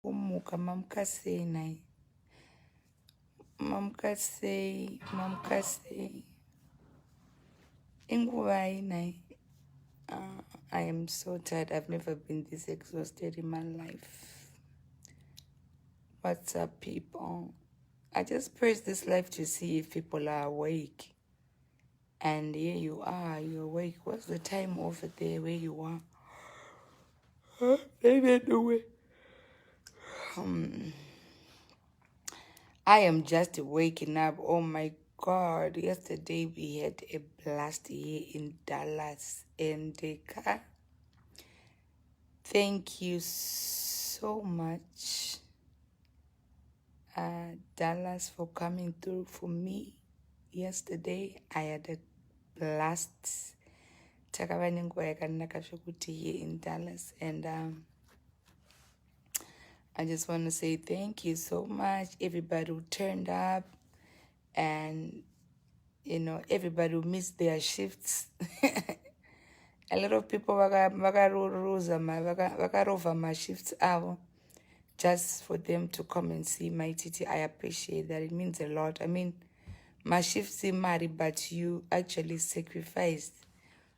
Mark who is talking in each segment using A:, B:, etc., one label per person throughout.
A: Umuka mamkase nai. Mamkase. Ingwai nai. I am so tired. I've never been this exhausted in my life. What's up, people? I just press this live to see if people are awake. And here you are, you're awake. What's the time over there where you are? Maybe anyway. I am just waking up. Oh my God. Yesterday we had a blast here in Dallas. And thank you so much, Dallas, for coming through for me. Yesterday I had a blast. Takava nenguva yakanaka zvokuti here in Dallas. And I just want to say thank you so much, everybody who turned up, and, you know, everybody who missed their shifts. A lot of people vakarova my shifts out just for them to come and see Mai Tt. I appreciate that. It means a lot. I mean, my shifts in Mari, but you actually sacrificed.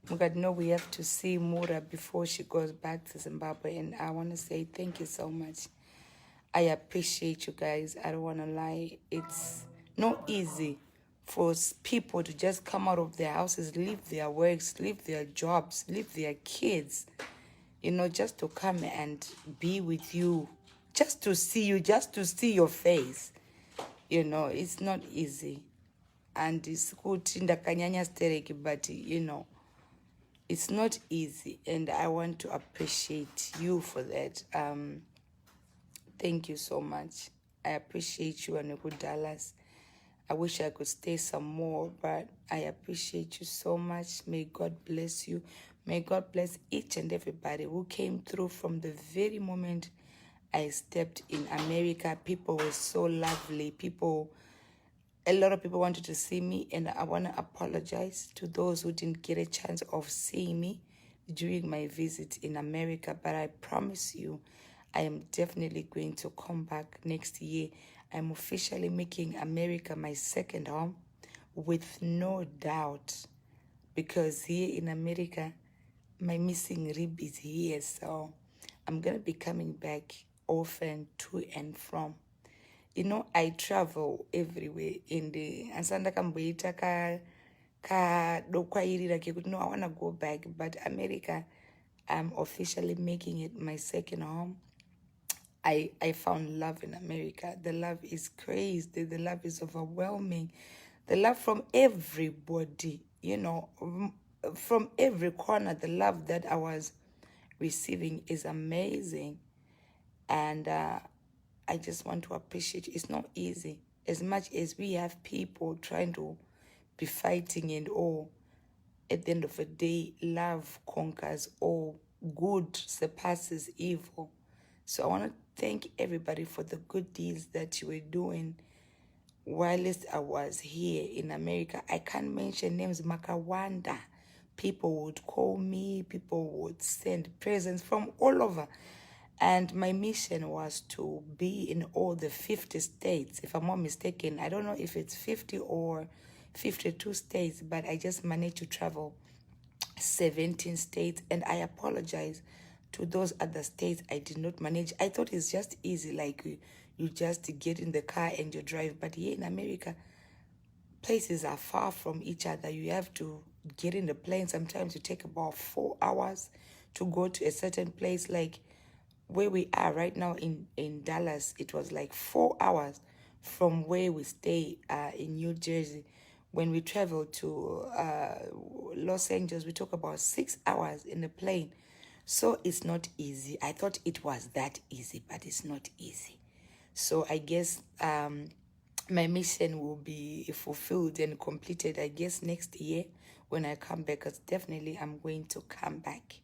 A: But no, we have to see Mura before she goes back to Zimbabwe, and I want to say thank you so much. I appreciate you guys. I don't want to lie. It's not easy for people to just come out of their houses, leave their works, leave their jobs, leave their kids, you know, just to come and be with you, just to see you, just to see your face. You know, it's not easy. And it's good in the Kanyanya stereki, but, you know, it's not easy. And I want to appreciate you for that. Thank you so much. I appreciate you, Anuku Dallas. I wish I could stay some more, but I appreciate you so much. May God bless you. May God bless each and everybody who came through from the very moment I stepped in America. People were so lovely. A lot of people wanted to see me, and I want to apologize to those who didn't get a chance of seeing me during my visit in America, but I promise you, I am definitely going to come back next year. I'm officially making America my second home, with no doubt, because here in America, my missing rib is here, so I'm going to be coming back often to and from. You know, I travel everywhere in the Ansanda Kamboita ka dokwairira kekuti no, I want to go back, but America, I'm officially making it my second home. I found love in America. The love is crazy. The love is overwhelming. The love from everybody, you know, from every corner. The love that I was receiving is amazing. And I just want to appreciate you. It's not easy. As much as we have people trying to be fighting and all, at the end of the day, love conquers all. Good surpasses evil. So I want to thank everybody for the good deeds that you were doing whilst I was here in America. I can't mention names. Makawanda. People would call me. People would send presents from all over. And my mission was to be in all the 50 states. If I'm not mistaken, I don't know if it's 50 or 52 states, but I just managed to travel 17 states. And I apologize to those other states I did not manage. I thought it's just easy, like you just get in the car and you drive. But here in America, places are far from each other. You have to get in the plane. Sometimes you take about 4 hours to go to a certain place. Like where we are right now in Dallas, it was like 4 hours from where we stay in New Jersey. When we travel to Los Angeles, we took about 6 hours in the plane. So it's not easy. I thought it was that easy, but it's not easy. So I guess my mission will be fulfilled and completed, I guess, next year when I come back, because definitely I'm going to come back.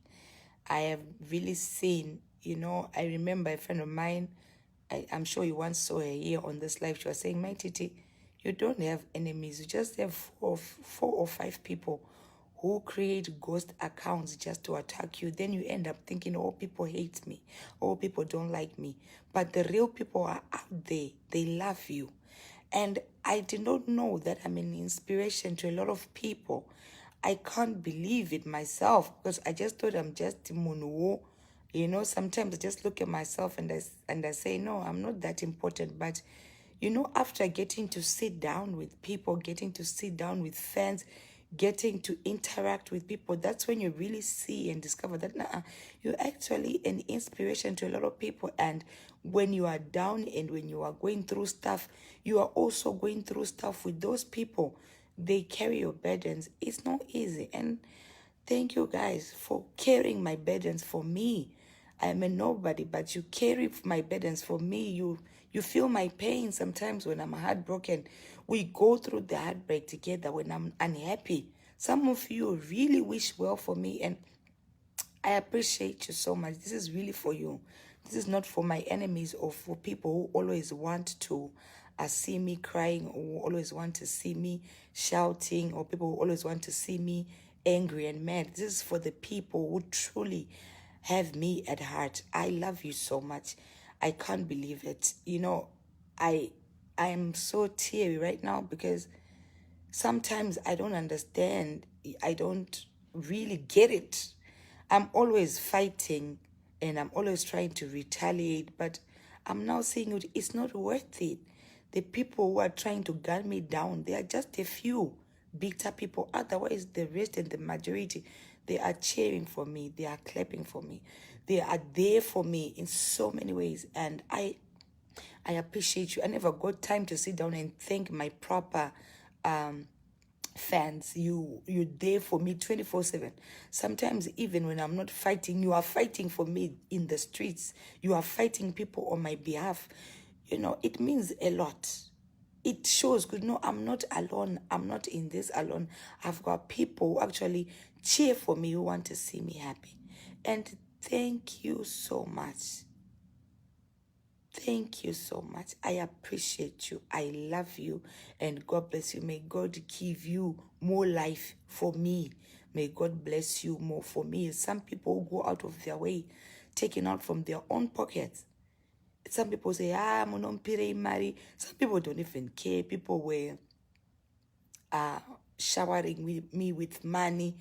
A: I have really seen, you know, I remember a friend of mine, I'm sure you once saw her here on this live. She was saying, Mai Tt, you don't have enemies. You just have four or five people who create ghost accounts just to attack you. Then you end up thinking, oh, people hate me, oh, people don't like me. But the real people are out there. They love you. And I did not know that I'm an inspiration to a lot of people. I can't believe it myself, because I just thought I'm just Munuo. You know, sometimes I just look at myself and I say, no, I'm not that important. But, you know, after getting to sit down with people, getting to sit down with fans, getting to interact with people, that's when you really see and discover that you're actually an inspiration to a lot of people. And when you are down and when you are going through stuff, you are also going through stuff with those people. They carry your burdens. It's not easy. And thank you guys for carrying my burdens for me. I'm a nobody, but you carry my burdens for me. You feel my pain sometimes when I'm heartbroken. We go through the heartbreak together when I'm unhappy. Some of you really wish well for me, and I appreciate you so much. This is really for you. This is not for my enemies or for people who always want to see me crying, or who always want to see me shouting, or people who always want to see me angry and mad. This is for the people who truly have me at heart. I love you so much. I can't believe it. You know, I'm so teary right now because sometimes I don't understand. I don't really get it. I'm always fighting and I'm always trying to retaliate, but I'm now saying it's not worth it. The people who are trying to gun me down, they are just a few bitter people. Otherwise, the rest and the majority, they are cheering for me. They are clapping for me. They are there for me in so many ways. And I appreciate you. I never got time to sit down and thank my proper fans. You're there for me 24/7. Sometimes even when I'm not fighting, you are fighting for me in the streets. You are fighting people on my behalf. You know, it means a lot. It shows good. No, I'm not alone. I'm not in this alone. I've got people who actually cheer for me, who want to see me happy. And thank you so much. Thank you so much. I appreciate you. I love you. And God bless you. May God give you more life for me. May God bless you more for me. Some people go out of their way, taking out from their own pockets. Some people say, monompire mari. Some people don't even care. People were showering me with money.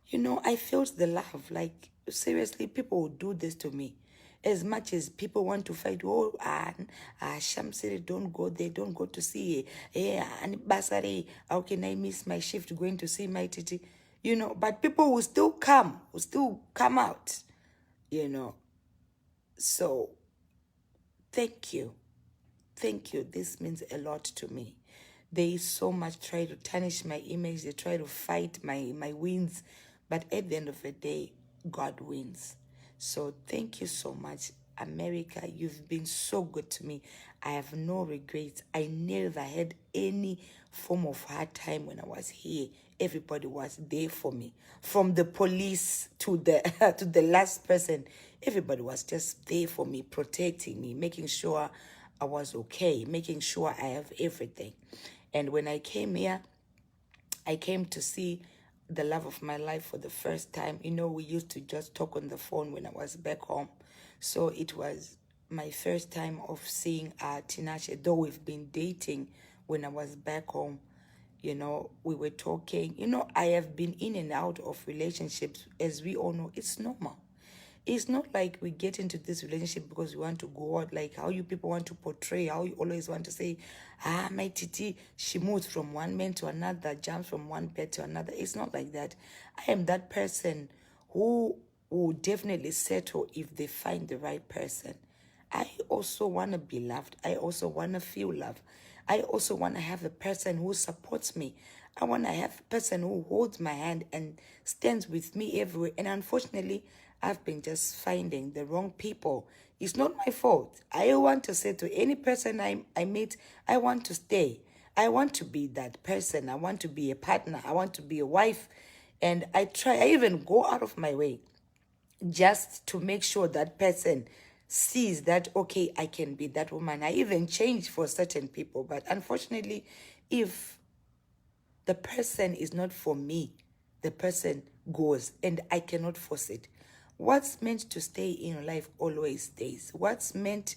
A: You know, I felt the love. Like, seriously, people would do this to me. As much as people want to fight, Shamsiri, don't go there, don't go to see and Basari, how can I miss my shift going to see Mai Tt? You know, but people will still come out, you know. So, thank you. Thank you. This means a lot to me. They so much try to tarnish my image. They try to fight my wins. But at the end of the day, God wins. So thank you so much, America. You've been so good to me. I have no regrets. I never had any form of hard time when I was here. Everybody was there for me. From the police to the to the last person, everybody was just there for me, protecting me, making sure I was okay, making sure I have everything. And when I came here, I came to see the love of my life for the first time. You know, we used to just talk on the phone when I was back home. So it was my first time of seeing Tinashe, though we've been dating when I was back home. You know, we were talking. You know, I have been in and out of relationships. As we all know, it's normal. It's not like we get into this relationship because we want to go out, like how you people want to portray, how you always want to say, Mai Tt, she moves from one man to another, jumps from one bed to another. It's not like that. I am that person who will definitely settle if they find the right person. I also want to be loved. I also want to feel love. I also want to have a person who supports me. I want to have a person who holds my hand and stands with me everywhere. And unfortunately, I've been just finding the wrong people. It's not my fault. I want to say to any person I meet, I want to stay. I want to be that person. I want to be a partner. I want to be a wife. And I even go out of my way just to make sure that person sees that, okay, I can be that woman. I even change for certain people. But unfortunately, if the person is not for me, the person goes, and I cannot force it. What's meant to stay in your life always stays. What's meant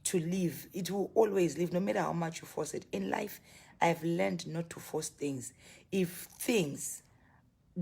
A: to live, it will always live, no matter how much you force it. In life, I've learned not to force things. If things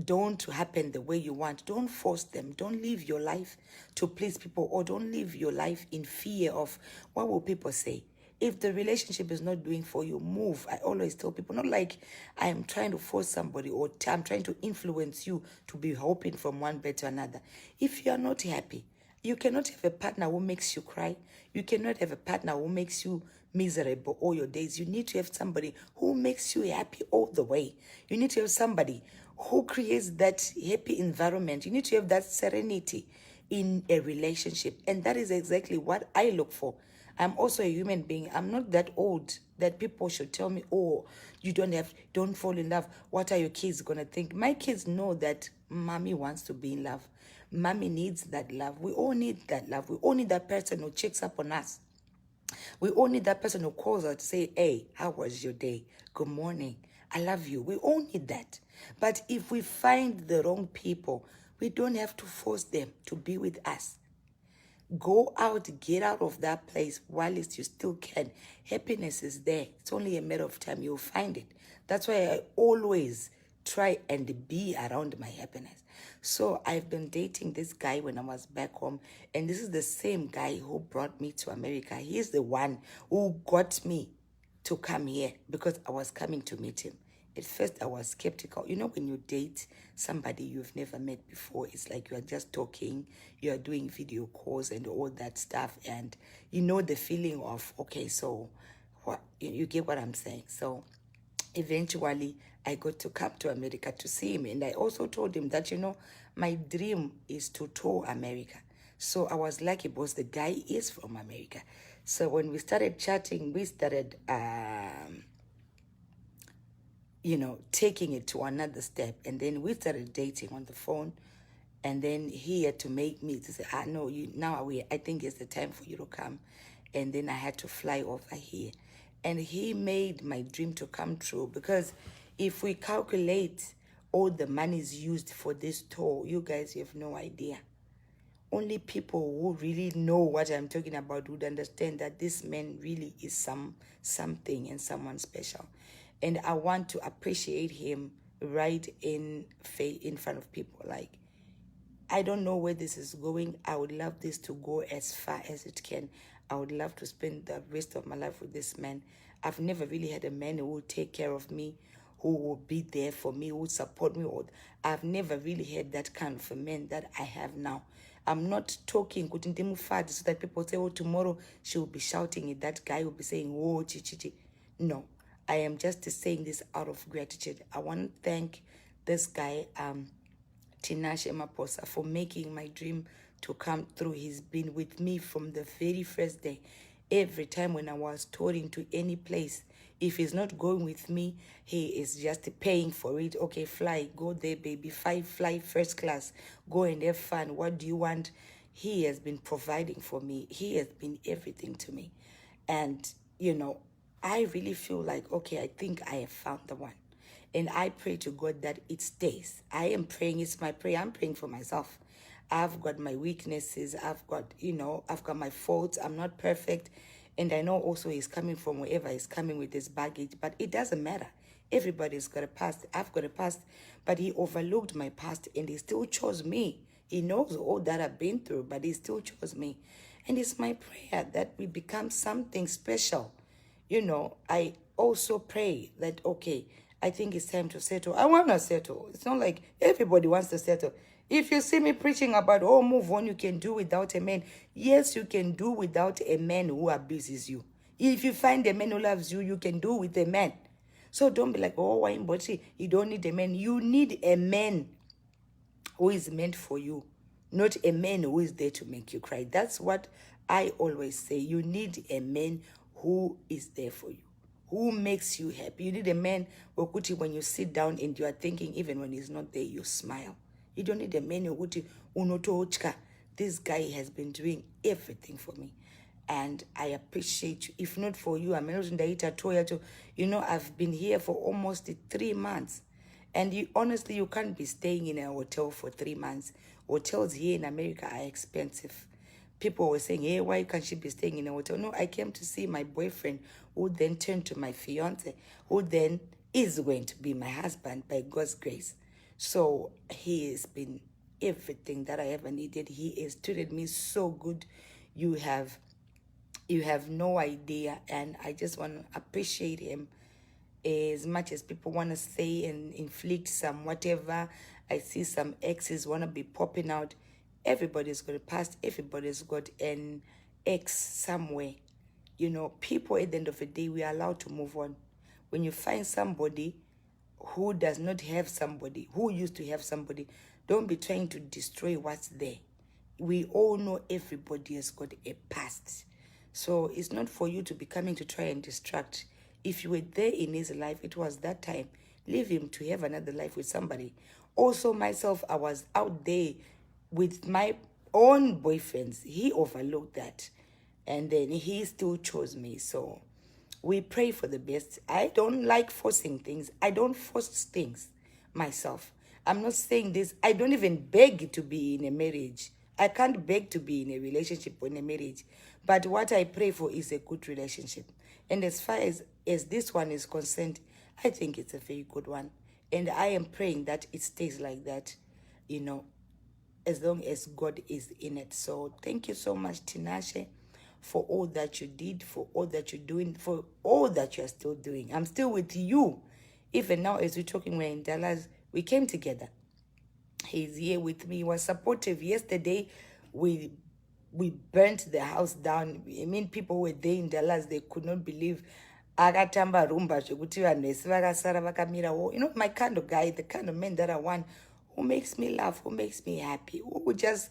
A: don't happen the way you want, don't force them. Don't live your life to please people, or don't live your life in fear of what will people say. If the relationship is not doing for you, move. I always tell people, not like I am trying to force somebody, or I'm trying to influence you to be hopping from one bed to another. If you are not happy, you cannot have a partner who makes you cry. You cannot have a partner who makes you miserable all your days. You need to have somebody who makes you happy all the way. You need to have somebody who creates that happy environment. You need to have that serenity in a relationship. And that is exactly what I look for. I'm also a human being. I'm not that old that people should tell me, oh, you don't fall in love. What are your kids going to think? My kids know that mommy wants to be in love. Mommy needs that love. We all need that love. We all need that person who checks up on us. We all need that person who calls us to say, hey, how was your day? Good morning. I love you. We all need that. But if we find the wrong people, we don't have to force them to be with us. Go out, get out of that place whilst you still can. Happiness is there. It's only a matter of time. You'll find it. That's why I always try and be around my happiness. So I've been dating this guy when I was back home, and this is the same guy who brought me to America. He's the one who got me to come here because I was coming to meet him. At first, I was skeptical. You know, when you date somebody you've never met before, it's like you are just talking, you are doing video calls and all that stuff, and you know the feeling of, okay, so what, you get what I'm saying. So eventually, I got to come to America to see him, and I also told him that, you know, my dream is to tour America. So I was lucky because the guy is from America. So when we started chatting, we started you know, taking it to another step. And then we started dating on the phone. And then he had to make me to say, no, I think it's the time for you to come. And then I had to fly over here. And he made my dream to come true, because if we calculate all the monies used for this tour, you guys, you have no idea. Only people who really know what I'm talking about would understand that this man really is something and someone special. And I want to appreciate him right in front of people. Like, I don't know where this is going. I would love this to go as far as it can. I would love to spend the rest of my life with this man. I've never really had a man who will take care of me, who will be there for me, who will support me. I've never really had that kind of a man that I have now. I'm not talking so that people say, oh, tomorrow she will be shouting it. That guy will be saying, oh, chi. No, I am just saying this out of gratitude. I want to thank this guy, Tinashe Maposa, for making my dream to come through. He's been with me from the very first day. Every time when I was touring to any place, if he's not going with me, he is just paying for it. Okay, fly, go there, baby. Fly first class. Go and have fun. What do you want? He has been providing for me. He has been everything to me. And, you know, I really feel like, okay, I think I have found the one. And I pray to God that it stays. I am praying. It's my prayer. I'm praying for myself. I've got my weaknesses. I've got my faults. I'm not perfect. And I know also he's coming from wherever he's coming with his baggage, but it doesn't matter. Everybody's got a past. I've got a past, but he overlooked my past and he still chose me. He knows all that I've been through, but he still chose me. And it's my prayer that we become something special. You know, I also pray that, okay, I think it's time to settle. I want to settle. It's not like everybody wants to settle. If you see me preaching about, oh, move on, you can do without a man. Yes, you can do without a man who abuses you. If you find a man who loves you, you can do with a man. So don't be like, oh, why in body? You don't need a man. You need a man who is meant for you, not a man who is there to make you cry. That's what I always say. You need a man who is there for you, who makes you happy. You need a man who, when you sit down and you are thinking, even when he's not there, you smile. You don't need a man who unotochka. This guy has been doing everything for me. And I appreciate you. If not for you, I'm not in the you know, I've been here for almost 3 months. And you honestly, you can't be staying in a hotel for 3 months. Hotels here in America are expensive. People were saying, hey, why can't she be staying in a hotel? No, I came to see my boyfriend, who then turned to my fiance, who then is going to be my husband by God's grace. So he has been everything that I ever needed. He has treated me so good. You have no idea. And I just want to appreciate him. As much as people want to say and inflict some whatever, I see some exes want to be popping out. Everybody's got a past. Everybody's got an ex somewhere. People at the end of the day, we are allowed to move on. When you find somebody who does not have somebody, who used to have somebody, don't be trying to destroy what's there. We all know everybody has got a past. So it's not for you to be coming to try and distract. If you were there in his life, it was that time. Leave him to have another life with somebody. Also, myself, I was out there with my own boyfriends. He overlooked that. And then he still chose me. So we pray for the best. I don't like forcing things. I don't force things myself. I'm not saying this. I don't even beg to be in a marriage. I can't beg to be in a relationship or in a marriage. But what I pray for is a good relationship. And as far as this one is concerned, I think it's a very good one. And I am praying that it stays like that, as long as God is in it. So thank you so much, Tinashe, for all that you did, for all that you're doing, for all that you're still doing. I'm still with you. Even now, as we're talking, we're in Dallas. We came together. He's here with me. He was supportive. Yesterday, we burnt the house down. I mean, people were there in Dallas. They could not believe. Akatamba rumba zvekuti vanhu vese vakasara vakamirawo. My kind of guy, the kind of man that I want, who makes me laugh, who makes me happy, who just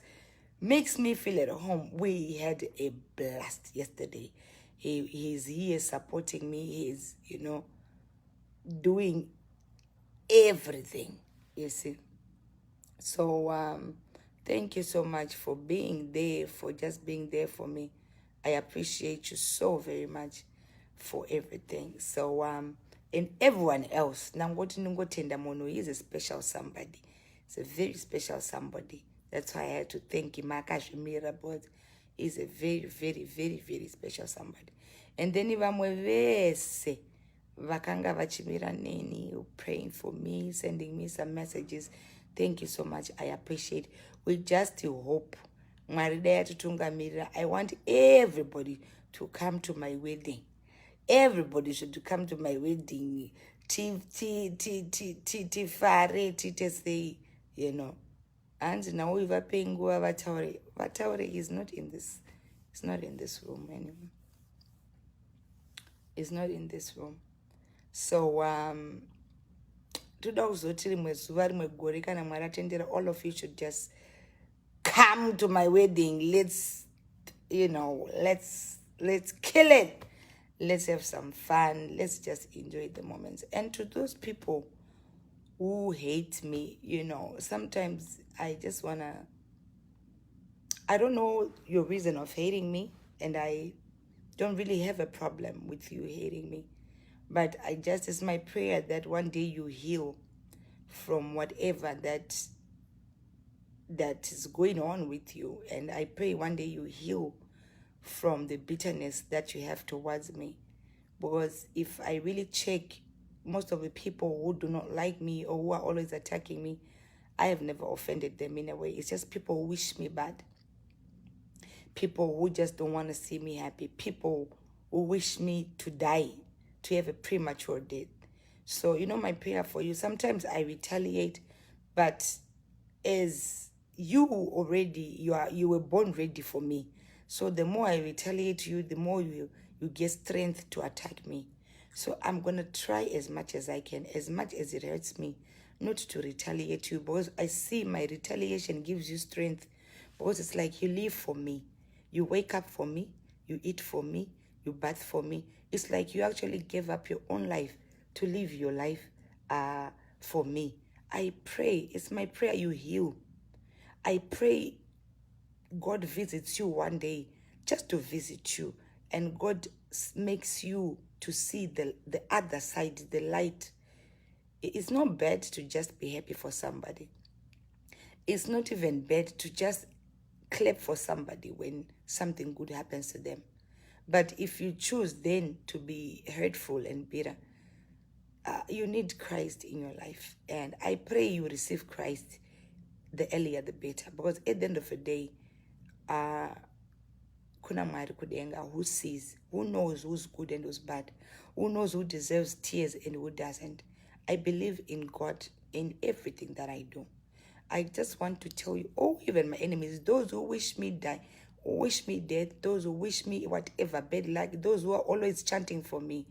A: makes me feel at home. We had a blast yesterday. He's here supporting me. He's, doing everything, you see. So thank you so much for being there, for just being there for me. I appreciate you so very much for everything. So and everyone else, Nangoti Nungotenda Mono is a special somebody. It's a very special somebody. That's why I had to thank him. But he's a very, very, very, very special somebody. And then Ivamwevese Vakanga Vachimira Neni, praying for me, sending me some messages. Thank you so much. I appreciate. We just hope. I want everybody to come to my wedding. Everybody should come to my wedding. Say, And now we are paying Vataure is not in this. It's not in this room anymore. It's not in this room. So all of you should just come to my wedding. Let's kill it. Let's have some fun. Let's just enjoy the moments. And to those people who hate me, sometimes I just I don't know your reason of hating me, and I don't really have a problem with you hating me. But it's my prayer that one day you heal from whatever that is going on with you. And I pray one day you heal from the bitterness that you have towards me. Because if I really check, most of the people who do not like me or who are always attacking me, I have never offended them in a way. It's just people who wish me bad. People who just don't want to see me happy. People who wish me to die, to have a premature death. So, my prayer for you, sometimes I retaliate, but as you already, you were born ready for me. So the more I retaliate you, the more you get strength to attack me. So I'm going to try as much as I can, as much as it hurts me, not to retaliate you, because I see my retaliation gives you strength, because it's like you live for me. You wake up for me, you eat for me, you bath for me. It's like you actually gave up your own life to live your life for me. I pray, it's my prayer you heal. I pray God visits you one day just to visit you, and God makes you to see the other side, the light It's not bad to just be happy for somebody. It's not even bad to just clap for somebody when something good happens to them. But if you choose then to be hurtful and bitter, you need Christ in your life. And I pray you receive Christ the earlier the better. Because at the end of the day, kuna Mwari kudenga who sees, who knows who's good and who's bad, who knows who deserves tears and who doesn't. I believe in God in everything that I do. I just want to tell you, oh, even my enemies, those who wish me die, wish me death, those who wish me whatever, bad luck, those who are always chanting for me.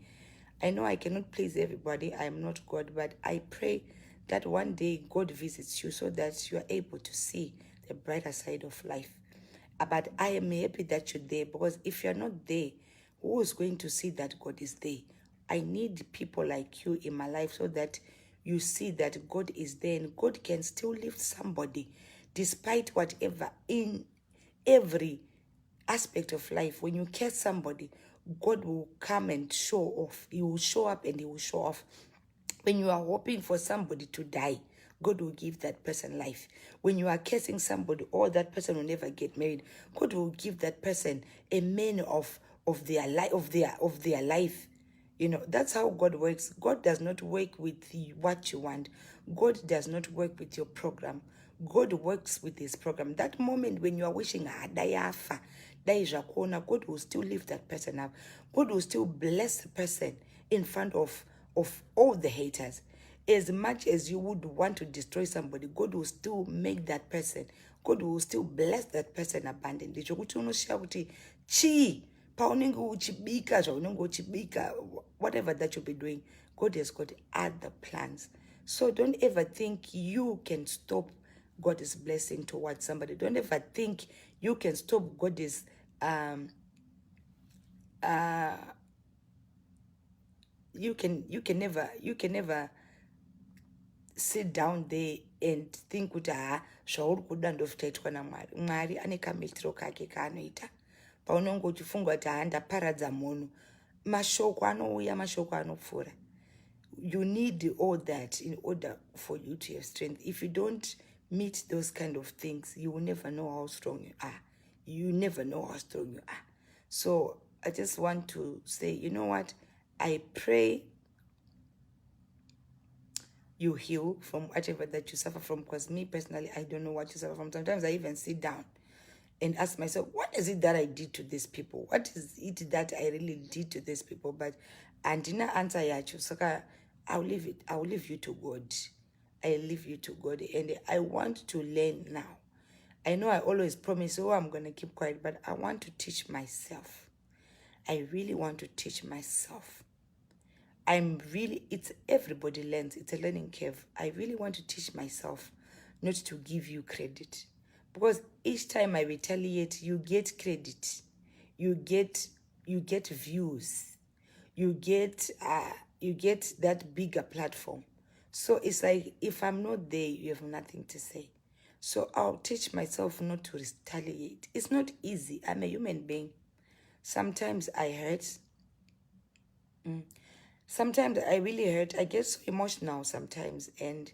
A: I know I cannot please everybody. I am not God, but I pray that one day God visits you so that you are able to see the brighter side of life. But I am happy that you're there, because if you're not there, who is going to see that God is there? I need people like you in my life so that you see that God is there and God can still lift somebody despite whatever in every aspect of life. When you care somebody, God will come and show off. He will show up and he will show off. When you are hoping for somebody to die, God will give that person life. When you are cursing somebody, or that person will never get married, God will give that person a man of their life, of their life. You know, that's how God works. God does not work with what you want. God does not work with your program. God works with his program. That moment when you are wishing, dayafa, God will still lift that person up. God will still bless the person in front of all the haters. As much as you would want to destroy somebody, God will still make that person. God will still bless that person abundantly. Whatever that you'll be doing, God has got other plans. So don't ever think you can stop God's blessing towards somebody. Don't ever think you can stop God's you can never sit down there and think kuti zvauri kuda ndozvitaitwa naMwari. Mwari ane kamitiro kake kaanoita. Paunenge uchifunga kuti ndaparadza munhu, mashoko anouya, mashoko anopfuura. You need all that in order for you to have strength. If you don't meet those kind of things, you will never know how strong you are. You never know how strong you are. So I just want to say, you know what? I pray you heal from whatever that you suffer from, because me personally, I don't know what you suffer from. Sometimes I even sit down and ask myself, what is it that I did to these people? What is it that I really did to these people? But andina answer yacho, so I'll leave it. I'll leave you to God. I leave you to God, and I want to learn now. I know I always promise, oh, I'm going to keep quiet, but I want to teach myself. I really want to teach myself. It's everybody learns. It's a learning curve. I really want to teach myself not to give you credit. Because each time I retaliate, you get credit. You get views. You get that bigger platform. So it's like, if I'm not there, you have nothing to say. So I'll teach myself not to retaliate. It's not easy. I'm a human being. Sometimes I hurt. Sometimes I really hurt. I get so emotional sometimes, and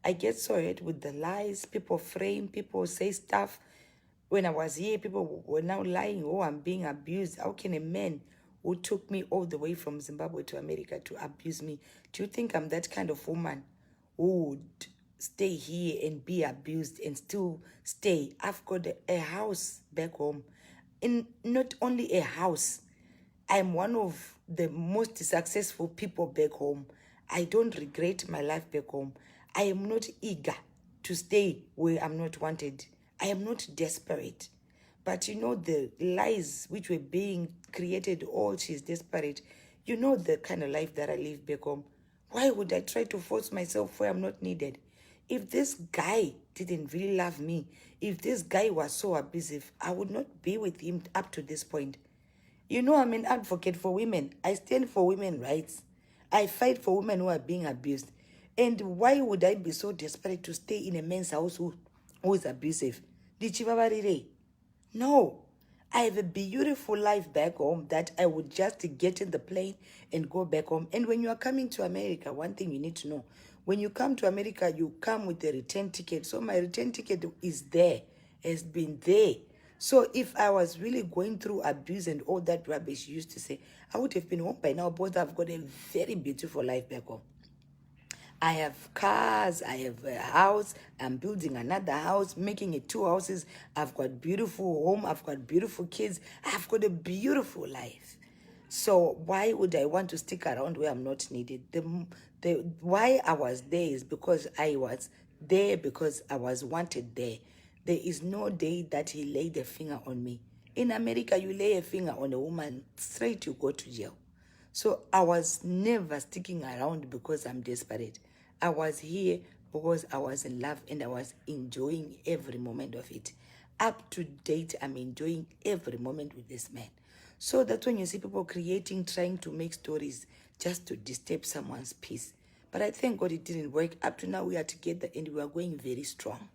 A: I get so hurt with the lies. People frame, people say stuff. When I was here, people were now lying, oh, I'm being abused. How can a man who took me all the way from Zimbabwe to America to abuse me? Do you think I'm that kind of woman who would stay here and be abused and still stay? I've got a house back home. And not only a house, I'm one of the most successful people back home. I don't regret my life back home. I am not eager to stay where I'm not wanted. I am not desperate. But you know the lies which were being created, oh, she's desperate. You know the kind of life that I live back home. Why would I try to force myself where I'm not needed? If this guy didn't really love me, if this guy was so abusive, I would not be with him up to this point. You know, I'm an advocate for women. I stand for women's rights. I fight for women who are being abused. And why would I be so desperate to stay in a man's house who is abusive? No. I have a beautiful life back home that I would just get in the plane and go back home. And when you are coming to America, one thing you need to know, When you come to America, you come with a return ticket. So my return ticket is there, has been there. So if I was really going through abuse and all that rubbish you used to say, I would have been home by now. Both have got a very beautiful life back home. I have cars, I have a house, I'm building another house, making it 2 houses. I've got beautiful home, I've got beautiful kids, I've got a beautiful life. So why would I want to stick around where I'm not needed? Why I was there is because I was there because I was wanted there. There is no day that he laid a finger on me. In America, you lay a finger on a woman, straight you go to jail. So I was never sticking around because I'm desperate. I was here because I was in love and I was enjoying every moment of it. Up to date, I'm enjoying every moment with this man. So that's when you see people trying to make stories just to disturb someone's peace. But I thank God it didn't work. Up to now, we are together and we are going very strong.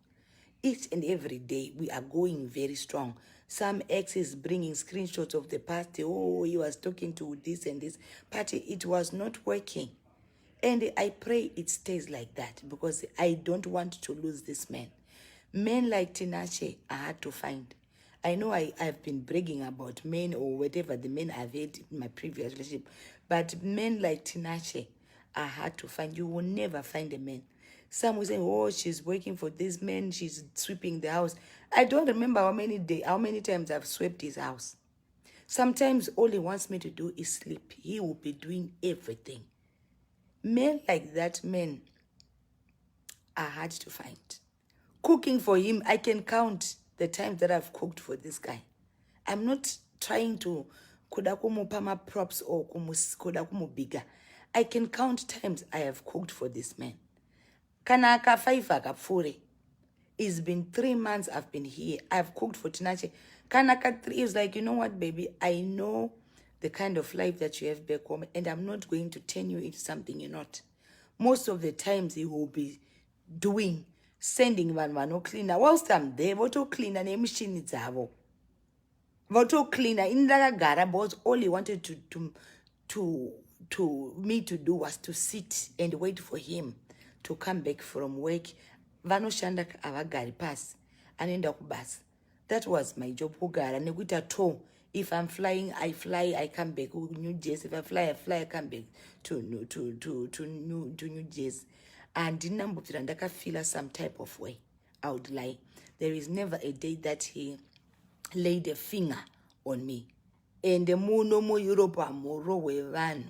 A: Each and every day, we are going very strong. Some exes bringing screenshots of the past. Oh, he was talking to this and this. But it was not working. And I pray it stays like that because I don't want to lose this man. Men like Tinashe are hard to find. I know I've been bragging about men or whatever the men I've had in my previous relationship, but men like Tinashe are hard to find. You will never find a man. Some will say, oh, she's working for this man, she's sweeping the house. I don't remember how many times I've swept his house. Sometimes all he wants me to do is sleep. He will be doing everything. Men like that, men are hard to find. Cooking for him, I can count the times that I've cooked for this guy. I'm not trying to kudakumupama props or kudakumubigger. I can count times I have cooked for this man. Kanaka 5 akapfure. It's been 3 months I've been here. I've cooked for Tinache. Kanaka 3 is like, you know what, baby? I know the kind of life that you have back home, and I'm not going to turn you into something you're not. Most of the times he will be sending one cleaner. Whilst I'm there, voto cleaner ne machine dzavo. Voto cleaner in gara boss. All he wanted to me to do was to sit and wait for him to come back from work. Vanoshanda avagari pass anenda kubasa. That was my job. Kugara nekuita to. If I'm flying, I fly. I come back to New Jersey. If I fly, I come back to New Jersey. And I feel some type of way. I would lie. There is never a day that he laid a finger on me. And the muno mo Europe amorowe vanu.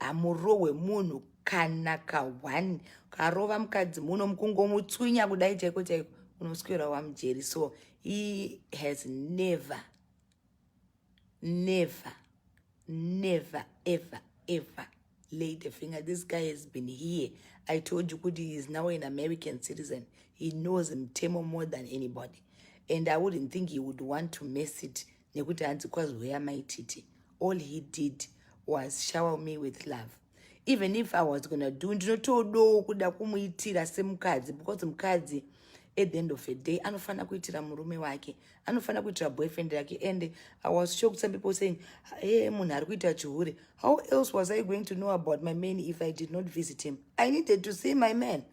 A: Amorowe munu kanaka one. Karova mkadzi muno mkungo mutsunya kudai cheko cheko. Unoskwera wa mjeri. So he has never, ever laid a finger. This guy has been here. I told you, he is now an American citizen. He knows Mtemo more than anybody. And I wouldn't think he would want to mess it. Because where Mai Tt. All he did was shower me with love. Even if I was going to do, because mukadzi, at the end of the day, anofana kuitira murume wake, anofana kuitira boyfriend yake. And I was shocked, some people saying, hey, munhu ari kuita chihure. How else was I going to know about my man if I did not visit him? I needed to see my man.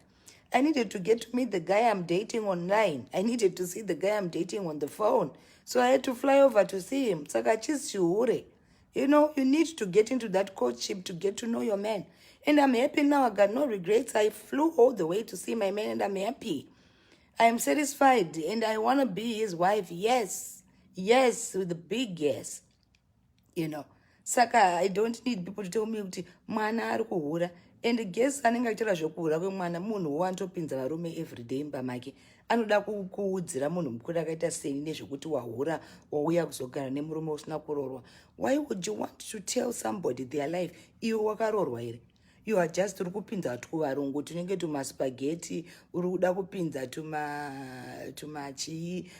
A: I needed to get to meet the guy I'm dating online. I needed to see the guy I'm dating on the phone. So I had to fly over to see him. Saka chis chihure. You know, you need to get into that courtship to get to know your man. And I'm happy now. I got no regrets. I flew all the way to see my man and I'm happy. I am satisfied and I want to be his wife. Yes. Yes, with a big yes. You know. Saka, I don't need people to tell me, mwana ari kuhura. And guess anenge achira zvokuhura kwemwana munhu wantopinza varume every day imba make. Anoda kuudzira munhu mukuru akaita sei nezvekuti wahura wauya kuzogara nemurume usina kurorwa. Why would you want to tell somebody their life? Iwe wakarorwa here. You are just uri kupinza tuvarungu tunenge tumaspaghetti, uri kuda kupinza tumachii,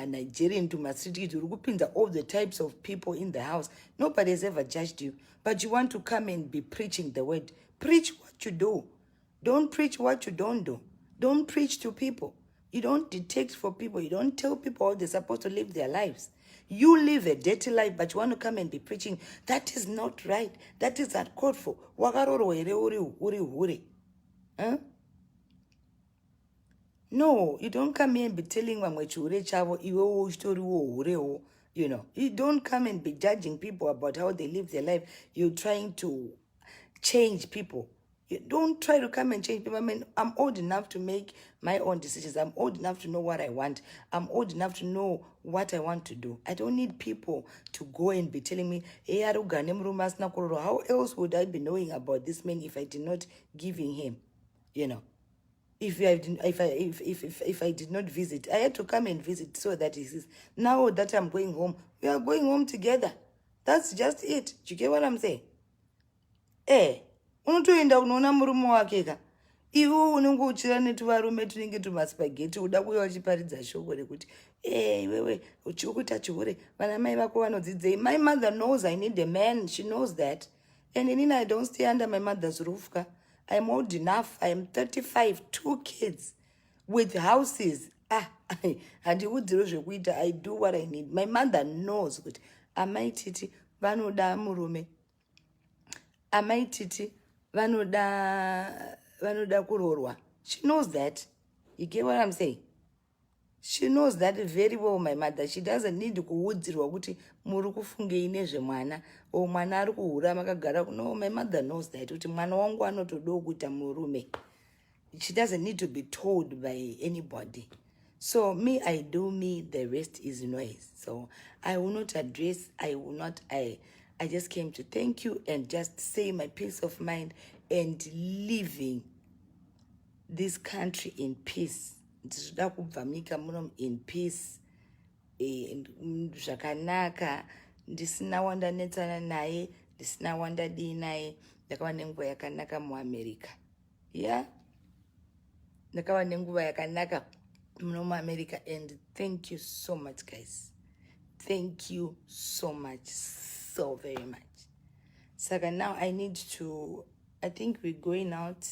A: Nigerian, street, uri kupinza all the types of people in the house. Nobody has ever judged you, but you want to come and be preaching the word. Preach what you do. Don't preach what you don't do. Don't preach to people. You don't detect for people. You don't tell people how they're supposed to live their lives. You live a dirty life, but you want to come and be preaching. That is not right. That is uncalled for. Wakarorwa here uri hure. Huh? No, you don't come here and be telling vamwe chure chavo iwewo uchitoriwo hurewo. You know, you don't come and be judging people about how they live their life. You're trying to change people. You don't try to come and change people. I mean, I'm old enough to make my own decisions. I'm old enough to know what I want. I'm old enough to know what I want to do. I don't need people to go and be telling me, hey, how else would I be knowing about this man if I did not giving him? You know. If I did not visit, I had to come and visit so that he says, now that I'm going home, we are going home together. That's just it. Do you get what I'm saying? Unotoenda unoona murume wake ka. Iwo unenge uchira netuvarume tunenge tumaspaghetti uda kuuya uchiparidza shoko rekuti iwewe uchiri kuita chihure vana mai vako vanodzidzei. My mother knows I need a man. She knows that. And inini I don't stay under my mother's roof ka. I'm old enough. I am 35, 2 kids with houses. Handiudziro zvekuita. I do what I need. My mother knows kuti Mai Tt vanoda murume. Mai Tt vanoda kurorwa. She knows that. You get what I'm saying? She knows that very well, my mother. She doesn't need kuudzirwa kuti muri kufungei nezvemwana o mwana ari kuhura makagara. No, my mother knows that kuti mwana wangu anotodawo kuita murume. She doesn't need to be told by anybody. So me, I do me, the rest is noise. So I will not address, I just came to thank you and just say my peace of mind and living this country in peace. Ndinoda kubva munyika muno in peace. Zvakanaka, ndisina wandanetsana naye, ndisina wandadii naye, ndakava nenguva yakanaka muAmerica. Yeah? Ndakava nenguva yakanaka muno muAmerica, and thank you so much, guys. Thank you so much, so very much. Saka now I need to, I think we're going out.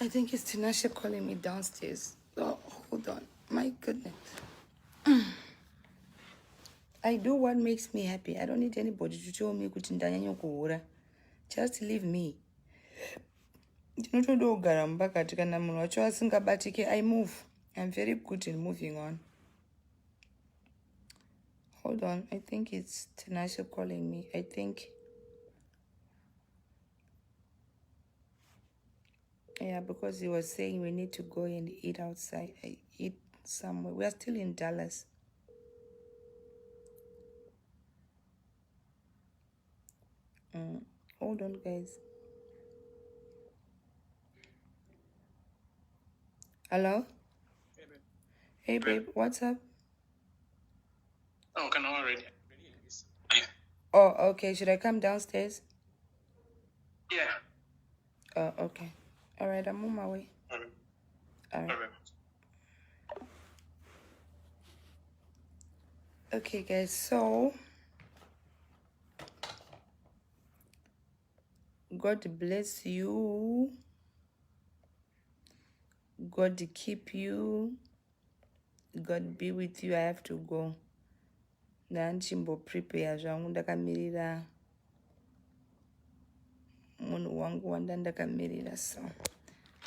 A: I think it's Tinashe calling me downstairs. Oh, hold on. My goodness. I do what makes me happy. I don't need anybody to tell me kuti ndanyanya kuhura. Just leave me. Ndinotoda kugara mubakati kana munhu wacho asingabatike I move. I'm very good in moving on. Hold on. I think it's Tinashe calling me. I think. Yeah, because he was saying we need to go and eat outside. I eat somewhere. We are still in Dallas. Hold on, guys. Hello? Hey, babe. What's up?
B: Oh, can I already?
A: Oh, okay. Should I come downstairs?
B: Yeah.
A: Oh, okay. All right, I'm on my way. All right. Okay, guys, so God bless you. God keep you. God be with you. I have to go. Ndanchimbo prepare zvangu ndakamirira munhu wangu wanda ndakamirira, so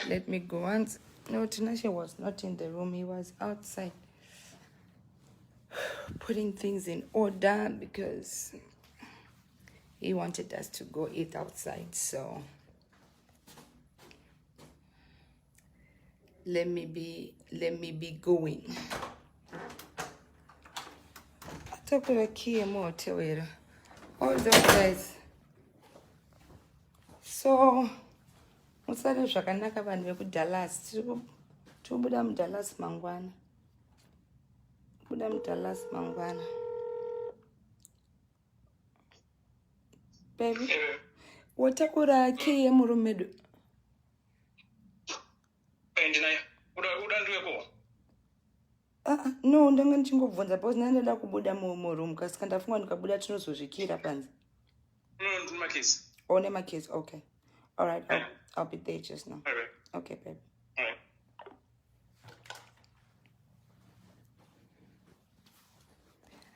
A: let me go. Once no, Tinashe was not in the room. He was outside putting things in order because he wanted us to go eat outside. So let me be going. Takura key more tewera. All those guys. So musare zvakanaka vanhu vekuDallas. Tinobuda muDallas mangwana. Buda muDallas mangwana. Baby. Watakura key murumedu. No, ndanga ndichingobvunza because ndanda kubuda muroom kasi kandafunga ndikabuda tinozozvikira panze.
B: No, my case.
A: Oh, my case. Okay. All right. I'll be there just now.
B: All right.
A: Okay, babe.
B: All right.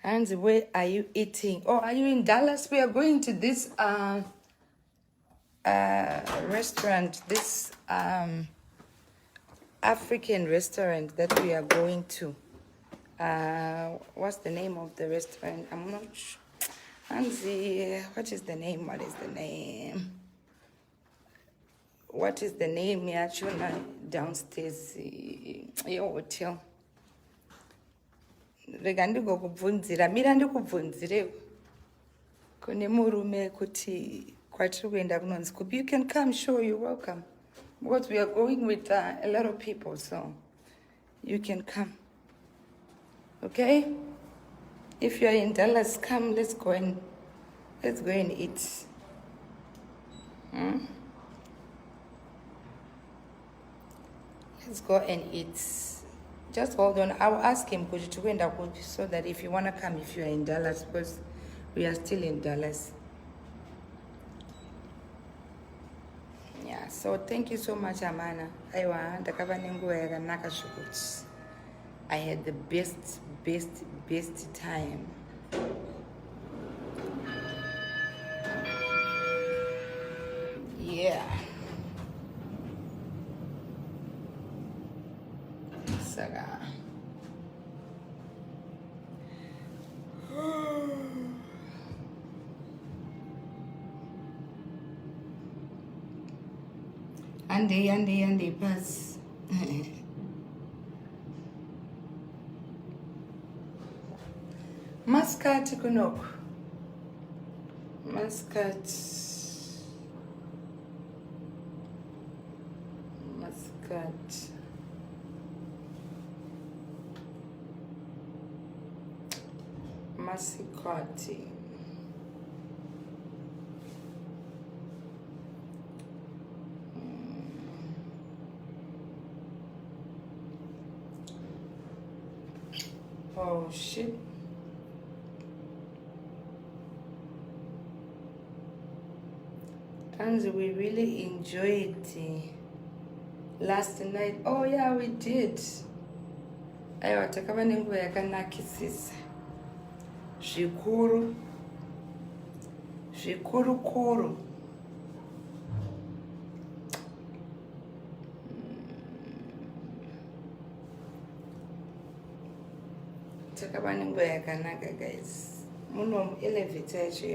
A: Hansi, where are you eating? Oh, are you in Dallas? We are going to this restaurant, this African restaurant that we are going to. What's the name of the restaurant? I'm not sure. Hansi, what is the name? What is the name? What is the name? Actually, downstairs, your hotel. Rega ndikokubvunzira mira ndikubvunzirewo kune murume kuti kwatiri kuenda kunonzi kupi. You can come, sure, you're welcome, because we are going with a lot of people, so you can come. Okay, if you are in Dallas, come, let's go and eat. Let's go and eat. Just hold on. I'll ask him so that if you want to come, if you are in Dallas, because we are still in Dallas. Yeah, so thank you so much, Amana. I had the best time. Yeah. Saga. Ande pass. Muscat kunok. Muscat. Masikati. Oh shit. And we really enjoyed last night. Oh yeah, we did. Aiwa takava nenguva yakanakisisa zvikuru kuru. Takava nenguva yakanaka, guys. Muno elevator yacho